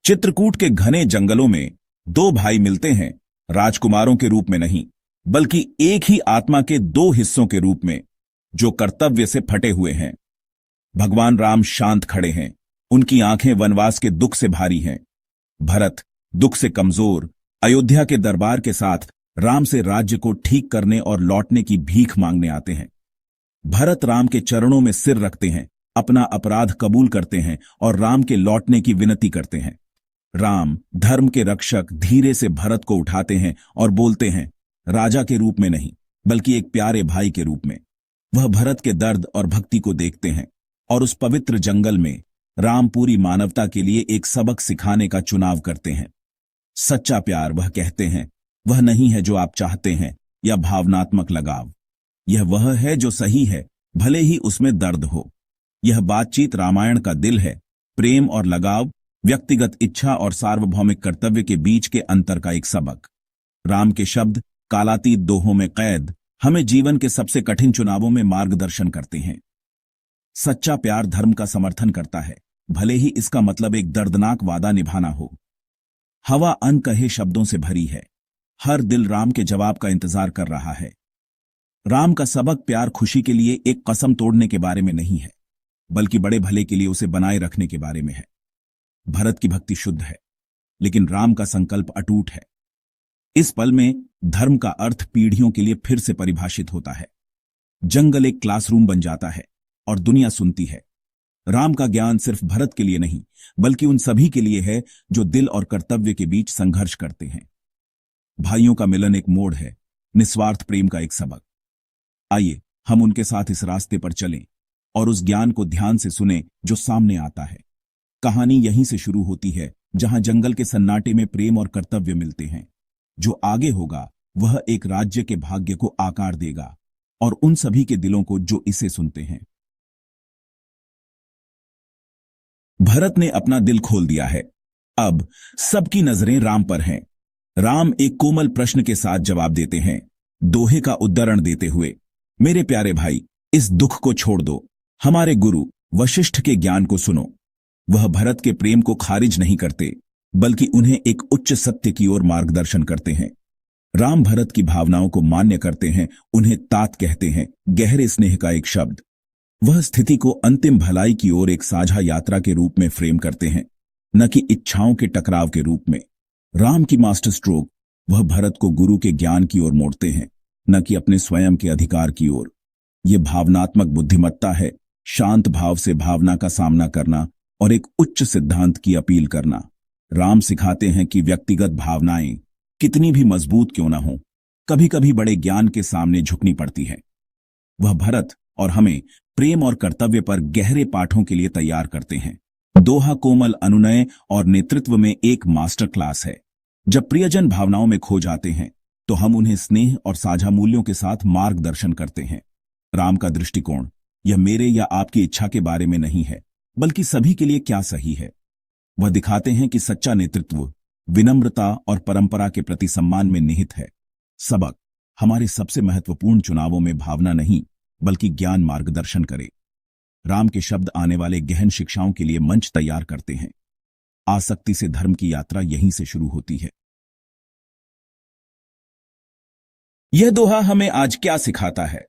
चित्रकूट के घने जंगलों में दो भाई मिलते हैं, राजकुमारों के रूप में नहीं, बल्कि एक ही आत्मा के दो हिस्सों के रूप में, जो कर्तव्य से फटे हुए हैं। भगवान राम शांत खड़े हैं, उनकी आंखें वनवास के दुख से भारी हैं। भरत दुख से कमजोर, अयोध्या के दरबार के साथ राम से राज्य को ठीक करने और लौटने की भीख मांगने आते हैं। भरत राम के चरणों में सिर रखते हैं, अपना अपराध कबूल करते हैं और राम के लौटने की विनती करते हैं। राम धर्म के रक्षक धीरे से भरत को उठाते हैं और बोलते हैं, राजा के रूप में नहीं, बल्कि एक प्यारे भाई के रूप में। वह भरत के दर्द और भक्ति को देखते हैं और उस पवित्र जंगल में राम पूरी मानवता के लिए एक सबक सिखाने का चुनाव करते हैं। सच्चा प्यार, वह कहते हैं, वह नहीं है जो आप चाहते हैं या भावनात्मक लगाव। यह वह है जो सही है, भले ही उसमें दर्द हो। यह बातचीत रामायण का दिल है, प्रेम और लगाव, व्यक्तिगत इच्छा और सार्वभौमिक कर्तव्य के बीच के अंतर का एक सबक। राम के शब्द कालातीत दोहों में कैद हमें जीवन के सबसे कठिन चुनावों में मार्गदर्शन करते हैं। सच्चा प्यार धर्म का समर्थन करता है, भले ही इसका मतलब एक दर्दनाक वादा निभाना हो। हवा अनकहे शब्दों से भरी है, हर दिल राम के जवाब का इंतजार कर रहा है। राम का सबक प्यार खुशी के लिए एक कसम तोड़ने के बारे में नहीं है, बल्कि बड़े भले के लिए उसे बनाए रखने के बारे में है। भरत की भक्ति शुद्ध है, लेकिन राम का संकल्प अटूट है। इस पल में धर्म का अर्थ पीढ़ियों के लिए फिर से परिभाषित होता है। जंगल एक क्लासरूम बन जाता है और दुनिया सुनती है। राम का ज्ञान सिर्फ भरत के लिए नहीं, बल्कि उन सभी के लिए है जो दिल और कर्तव्य के बीच संघर्ष करते हैं। भाइयों का मिलन एक मोड़ है, निस्वार्थ प्रेम का एक सबक। आइए हम उनके साथ इस रास्ते पर चलें और उस ज्ञान को ध्यान से सुनें जो सामने आता है। कहानी यहीं से शुरू होती है, जहां जंगल के सन्नाटे में प्रेम और कर्तव्य मिलते हैं। जो आगे होगा वह एक राज्य के भाग्य को आकार देगा, और उन सभी के दिलों को जो इसे सुनते हैं। भरत ने अपना दिल खोल दिया है। अब सबकी नजरें राम पर हैं। राम एक कोमल प्रश्न के साथ जवाब देते हैं, दोहे का उद्धरण देते हुए, मेरे प्यारे भाई, इस दुख को छोड़ दो, हमारे गुरु वशिष्ठ के ज्ञान को सुनो। वह भरत के प्रेम को खारिज नहीं करते, बल्कि उन्हें एक उच्च सत्य की ओर मार्गदर्शन करते हैं। राम भरत की भावनाओं को मान्य करते हैं, उन्हें तात कहते हैं, गहरे स्नेह का एक शब्द। वह स्थिति को अंतिम भलाई की ओर एक साझा यात्रा के रूप में फ्रेम करते हैं, न कि इच्छाओं के टकराव के रूप में। राम की मास्टर स्ट्रोक, वह भरत को गुरु के ज्ञान की ओर मोड़ते हैं, न कि अपने स्वयं के अधिकार की ओर। यह भावनात्मक बुद्धिमत्ता है, शांत भाव से भावना का सामना करना और एक उच्च सिद्धांत की अपील करना। राम सिखाते हैं कि व्यक्तिगत भावनाएं कितनी भी मजबूत क्यों न हो, कभी कभी बड़े ज्ञान के सामने झुकनी पड़ती है। वह भरत और हमें प्रेम और कर्तव्य पर गहरे पाठों के लिए तैयार करते हैं। दोहा कोमल अनुनय और नेतृत्व में एक मास्टर क्लास है। जब प्रियजन भावनाओं में खो जाते हैं, तो हम उन्हें स्नेह और साझा मूल्यों के साथ मार्गदर्शन करते हैं। राम का दृष्टिकोण यह मेरे या आपकी इच्छा के बारे में नहीं है, बल्कि सभी के लिए क्या सही है। वह दिखाते हैं कि सच्चा नेतृत्व विनम्रता और परंपरा के प्रति सम्मान में निहित है। सबक, हमारे सबसे महत्वपूर्ण चुनावों में भावना नहीं, बल्कि ज्ञान मार्गदर्शन करे। राम के शब्द आने वाले गहन शिक्षाओं के लिए मंच तैयार करते हैं। आसक्ति से धर्म की यात्रा यहीं से शुरू होती है। यह दोहा हमें आज क्या सिखाता है?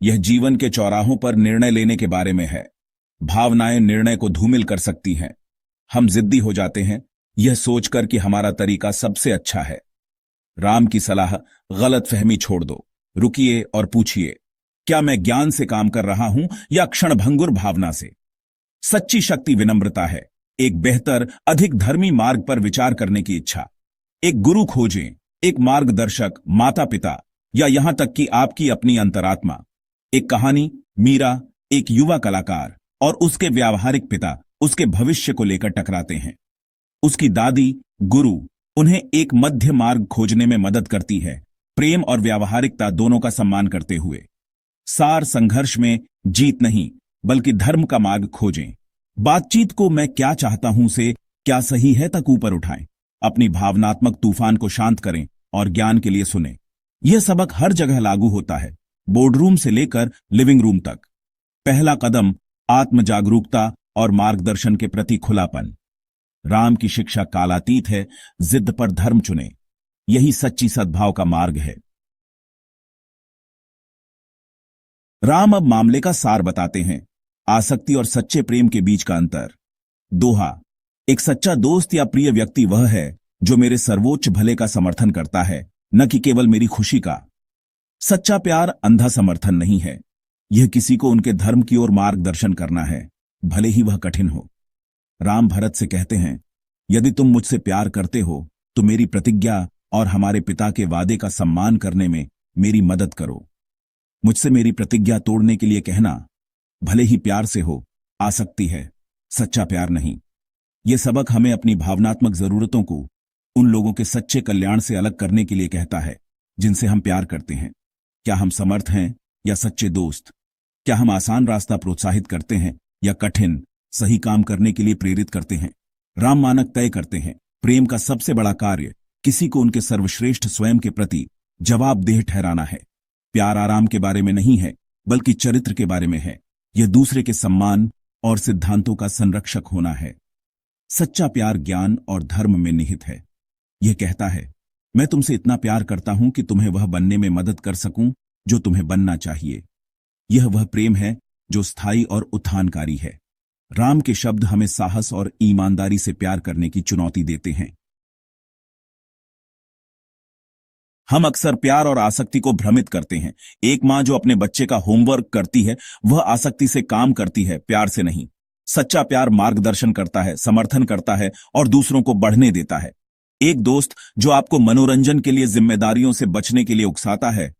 यह जीवन के चौराहों पर निर्णय लेने के बारे में है। भावनाएं निर्णय को धूमिल कर सकती हैं। हम जिद्दी हो जाते हैं, यह सोचकर कि हमारा तरीका सबसे अच्छा है। राम की सलाह, गलतफहमी छोड़ दो, रुकिए और पूछिए, क्या मैं ज्ञान से काम कर रहा हूं या क्षणभंगुर भावना से? सच्ची शक्ति विनम्रता है, एक बेहतर, अधिक धर्मी मार्ग पर विचार करने की इच्छा। एक गुरु खोजें, एक मार्गदर्शक, माता पिता, या यहां तक कि आपकी अपनी अंतरात्मा। एक कहानी, मीरा, एक युवा कलाकार और उसके व्यावहारिक पिता उसके भविष्य को लेकर टकराते हैं। उसकी दादी, गुरु, उन्हें एक मध्य मार्ग खोजने में मदद करती है, प्रेम और व्यावहारिकता दोनों का सम्मान करते हुए। सार, संघर्ष में जीत नहीं, बल्कि धर्म का मार्ग खोजें। बातचीत को मैं क्या चाहता हूं से क्या सही है तक ऊपर उठाएं। अपनी भावनात्मक तूफान को शांत करें और ज्ञान के लिए सुनें। यह सबक हर जगह लागू होता है, बोर्डरूम से लेकर लिविंग रूम तक। पहला कदम, आत्म जागरूकता और मार्गदर्शन के प्रति खुलापन। राम की शिक्षा कालातीत है, जिद पर धर्म चुने, यही सच्ची सद्भाव का मार्ग है। राम अब मामले का सार बताते हैं, आसक्ति और सच्चे प्रेम के बीच का अंतर। दोहा, एक सच्चा दोस्त या प्रिय व्यक्ति वह है जो मेरे सर्वोच्च भले का समर्थन करता है, न कि केवल मेरी खुशी का। सच्चा प्यार अंधा समर्थन नहीं है, यह किसी को उनके धर्म की ओर मार्गदर्शन करना है, भले ही वह कठिन हो। राम भरत से कहते हैं, यदि तुम मुझसे प्यार करते हो तो मेरी प्रतिज्ञा और हमारे पिता के वादे का सम्मान करने में मेरी मदद करो। मुझसे मेरी प्रतिज्ञा तोड़ने के लिए कहना भले ही प्यार से हो, आसक्ति है, सच्चा प्यार नहीं। यह सबक हमें अपनी भावनात्मक जरूरतों को उन लोगों के सच्चे कल्याण से अलग करने के लिए कहता है जिनसे हम प्यार करते हैं। क्या हम समर्थ हैं या सच्चे दोस्त? क्या हम आसान रास्ता प्रोत्साहित करते हैं या कठिन सही काम करने के लिए प्रेरित करते हैं? राम मानक तय करते हैं, प्रेम का सबसे बड़ा कार्य किसी को उनके सर्वश्रेष्ठ स्वयं के प्रति जवाबदेह ठहराना है। प्यार आराम के बारे में नहीं है, बल्कि चरित्र के बारे में है। यह दूसरे के सम्मान और सिद्धांतों का संरक्षक होना है। सच्चा प्यार ज्ञान और धर्म में निहित है। यह कहता है, मैं तुमसे इतना प्यार करता हूं कि तुम्हें वह बनने में मदद कर सकूं जो तुम्हें बनना चाहिए। यह वह प्रेम है जो स्थायी और उत्थानकारी है। राम के शब्द हमें साहस और ईमानदारी से प्यार करने की चुनौती देते हैं। हम अक्सर प्यार और आसक्ति को भ्रमित करते हैं। एक मां जो अपने बच्चे का होमवर्क करती है, वह आसक्ति से काम करती है, प्यार से नहीं। सच्चा प्यार मार्गदर्शन करता है, समर्थन करता है और दूसरों को बढ़ने देता है। एक दोस्त जो आपको मनोरंजन के लिए जिम्मेदारियों से बचने के लिए उकसाता है,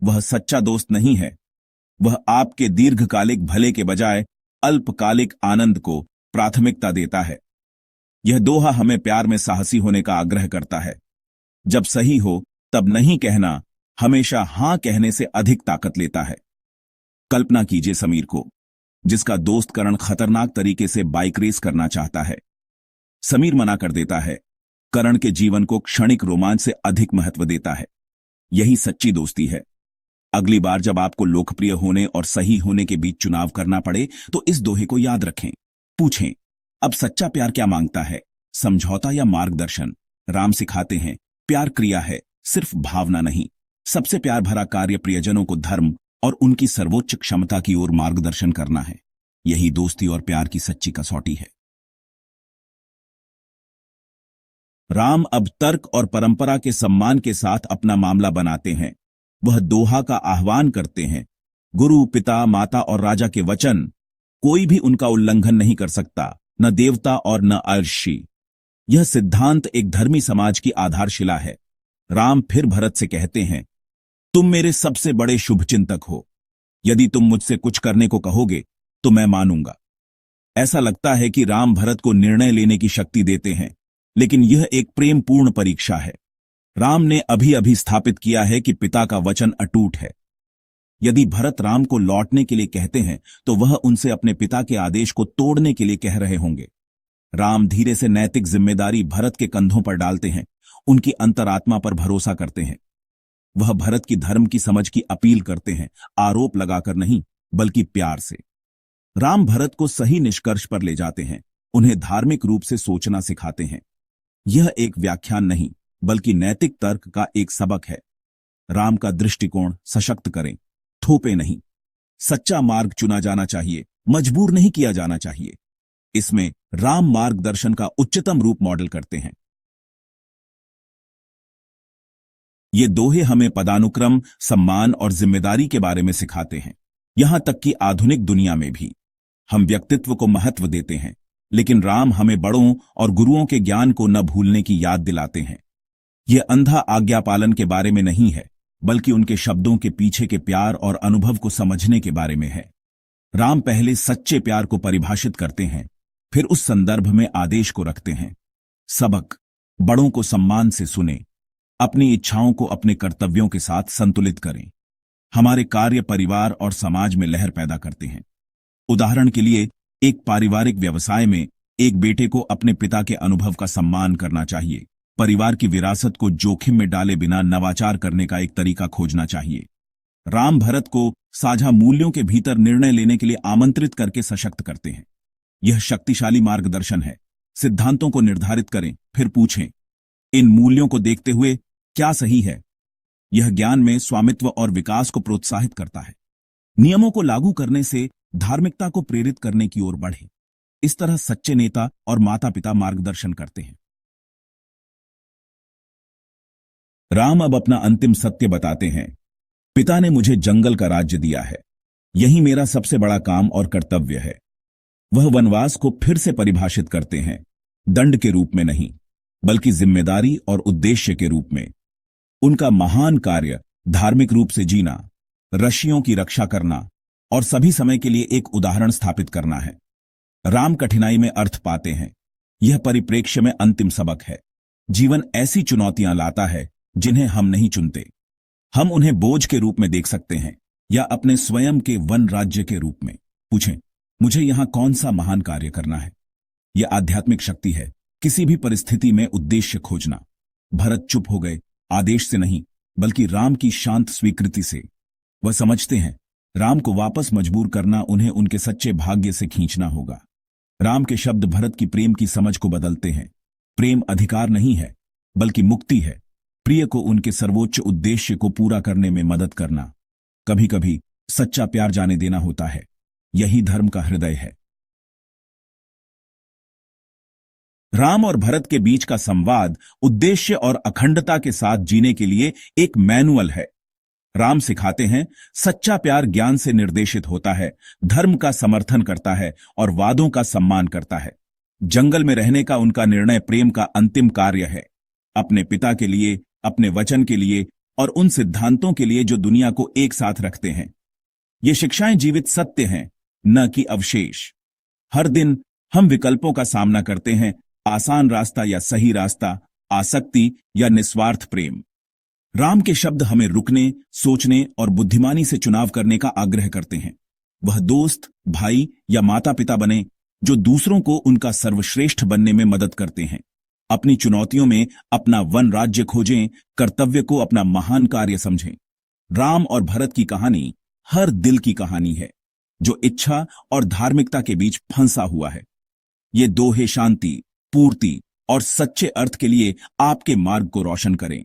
वह सच्चा दोस्त नहीं है। वह आपके दीर्घकालिक भले के बजाय अल्पकालिक आनंद को प्राथमिकता देता है। यह दोहा हमें प्यार में साहसी होने का आग्रह करता है। जब सही हो तब नहीं कहना हमेशा हां कहने से अधिक ताकत लेता है। कल्पना कीजिए समीर को, जिसका दोस्त करण खतरनाक तरीके से बाइक रेस करना चाहता है। समीर मना कर देता है। करण के जीवन को क्षणिक रोमांच से अधिक महत्व देता है। यही सच्ची दोस्ती है। अगली बार जब आपको लोकप्रिय होने और सही होने के बीच चुनाव करना पड़े तो इस दोहे को याद रखें। पूछें, अब सच्चा प्यार क्या मांगता है, समझौता या मार्गदर्शन? राम सिखाते हैं, प्यार क्रिया है, सिर्फ भावना नहीं। सबसे प्यार भरा कार्य प्रियजनों को धर्म और उनकी सर्वोच्च क्षमता की ओर मार्गदर्शन करना है। यही दोस्ती और प्यार की सच्ची कसौटी है। राम अब तर्क और परंपरा के सम्मान के साथ अपना मामला बनाते हैं। वह दोहा का आह्वान करते हैं, गुरु, पिता, माता और राजा के वचन, कोई भी उनका उल्लंघन नहीं कर सकता, न देवता और न अर्षि। यह सिद्धांत एक धर्मी समाज की आधारशिला है। राम फिर भरत से कहते हैं, तुम मेरे सबसे बड़े शुभचिंतक हो। यदि तुम मुझसे कुछ करने को कहोगे तो मैं मानूंगा। ऐसा लगता है कि राम भरत को निर्णय लेने की शक्ति देते हैं, लेकिन यह एक प्रेमपूर्ण परीक्षा है। राम ने अभी अभी स्थापित किया है कि पिता का वचन अटूट है। यदि भरत राम को लौटने के लिए कहते हैं तो वह उनसे अपने पिता के आदेश को तोड़ने के लिए कह रहे होंगे। राम धीरे से नैतिक जिम्मेदारी भरत के कंधों पर डालते हैं, उनकी अंतरात्मा पर भरोसा करते हैं। वह भरत की धर्म की समझ की अपील करते हैं, आरोप लगाकर नहीं बल्कि प्यार से। राम भरत को सही निष्कर्ष पर ले जाते हैं, उन्हें धार्मिक रूप से सोचना सिखाते हैं। यह एक व्याख्यान नहीं बल्कि नैतिक तर्क का एक सबक है। राम का दृष्टिकोण सशक्त करें, थोपे नहीं। सच्चा मार्ग चुना जाना चाहिए, मजबूर नहीं किया जाना चाहिए। इसमें राम मार्गदर्शन का उच्चतम रूप मॉडल करते हैं। ये दोहे हमें पदानुक्रम, सम्मान और जिम्मेदारी के बारे में सिखाते हैं। यहां तक कि आधुनिक दुनिया में भी हम व्यक्तित्व को महत्व देते हैं, लेकिन राम हमें बड़ों और गुरुओं के ज्ञान को न भूलने की याद दिलाते हैं। यह अंधा आज्ञा पालन के बारे में नहीं है, बल्कि उनके शब्दों के पीछे के प्यार और अनुभव को समझने के बारे में है। राम पहले सच्चे प्यार को परिभाषित करते हैं, फिर उस संदर्भ में आदेश को रखते हैं। सबक, बड़ों को सम्मान से सुने, अपनी इच्छाओं को अपने कर्तव्यों के साथ संतुलित करें। हमारे कार्य परिवार और समाज में लहर पैदा करते हैं। उदाहरण के लिए, एक पारिवारिक व्यवसाय में एक बेटे को अपने पिता के अनुभव का सम्मान करना चाहिए। परिवार की विरासत को जोखिम में डाले बिना नवाचार करने का एक तरीका खोजना चाहिए। राम भरत को साझा मूल्यों के भीतर निर्णय लेने के लिए आमंत्रित करके सशक्त करते हैं। यह शक्तिशाली मार्गदर्शन है। सिद्धांतों को निर्धारित करें, फिर पूछें, इन मूल्यों को देखते हुए क्या सही है। यह ज्ञान में स्वामित्व और विकास को प्रोत्साहित करता है। नियमों को लागू करने से धार्मिकता को प्रेरित करने की ओर बढ़े। इस तरह सच्चे नेता और माता पिता मार्गदर्शन करते हैं। राम अब अपना अंतिम सत्य बताते हैं। पिता ने मुझे जंगल का राज्य दिया है। यही मेरा सबसे बड़ा काम और कर्तव्य है। वह वनवास को फिर से परिभाषित करते हैं, दंड के रूप में नहीं, बल्कि जिम्मेदारी और उद्देश्य के रूप में। उनका महान कार्य धार्मिक रूप से जीना, ऋषियों की रक्षा करना और सभी समय के लिए एक उदाहरण स्थापित करना है। राम कठिनाई में अर्थ पाते हैं। यह परिप्रेक्ष्य में अंतिम सबक है। जीवन ऐसी चुनौतियां लाता है जिन्हें हम नहीं चुनते। हम उन्हें बोझ के रूप में देख सकते हैं या अपने स्वयं के वन राज्य के रूप में। पूछें, मुझे यहां कौन सा महान कार्य करना है? यह आध्यात्मिक शक्ति है, किसी भी परिस्थिति में उद्देश्य खोजना। भरत चुप हो गए, आदेश से नहीं, बल्कि राम की शांत स्वीकृति से। वह समझते हैं, राम को वापस मजबूर करना उन्हें उनके सच्चे भाग्य से खींचना होगा। राम के शब्द भरत की प्रेम की समझ को बदलते हैं। प्रेम अधिकार नहीं है, बल्कि मुक्ति है। प्रिय को उनके सर्वोच्च उद्देश्य को पूरा करने में मदद करना। कभी कभी सच्चा प्यार जाने देना होता है। यही धर्म का हृदय है। राम और भरत के बीच का संवाद उद्देश्य और अखंडता के साथ जीने के लिए एक मैनुअल है। राम सिखाते हैं, सच्चा प्यार ज्ञान से निर्देशित होता है, धर्म का समर्थन करता है और वादों का सम्मान करता है। जंगल में रहने का उनका निर्णय प्रेम का अंतिम कार्य है, अपने पिता के लिए, अपने वचन के लिए और उन सिद्धांतों के लिए जो दुनिया को एक साथ रखते हैं। ये शिक्षाएं जीवित सत्य हैं, न कि अवशेष। हर दिन हम विकल्पों का सामना करते हैं, आसान रास्ता या सही रास्ता, आसक्ति या निस्वार्थ प्रेम। राम के शब्द हमें रुकने, सोचने और बुद्धिमानी से चुनाव करने का आग्रह करते हैं। वह दोस्त, भाई या माता पिता बने जो दूसरों को उनका सर्वश्रेष्ठ बनने में मदद करते हैं। अपनी चुनौतियों में अपना वन राज्य खोजें, कर्तव्य को अपना महान कार्य समझें। राम और भरत की कहानी हर दिल की कहानी है जो इच्छा और धार्मिकता के बीच फंसा हुआ है। ये दोहे शांति, पूर्ति और सच्चे अर्थ के लिए आपके मार्ग को रोशन करें।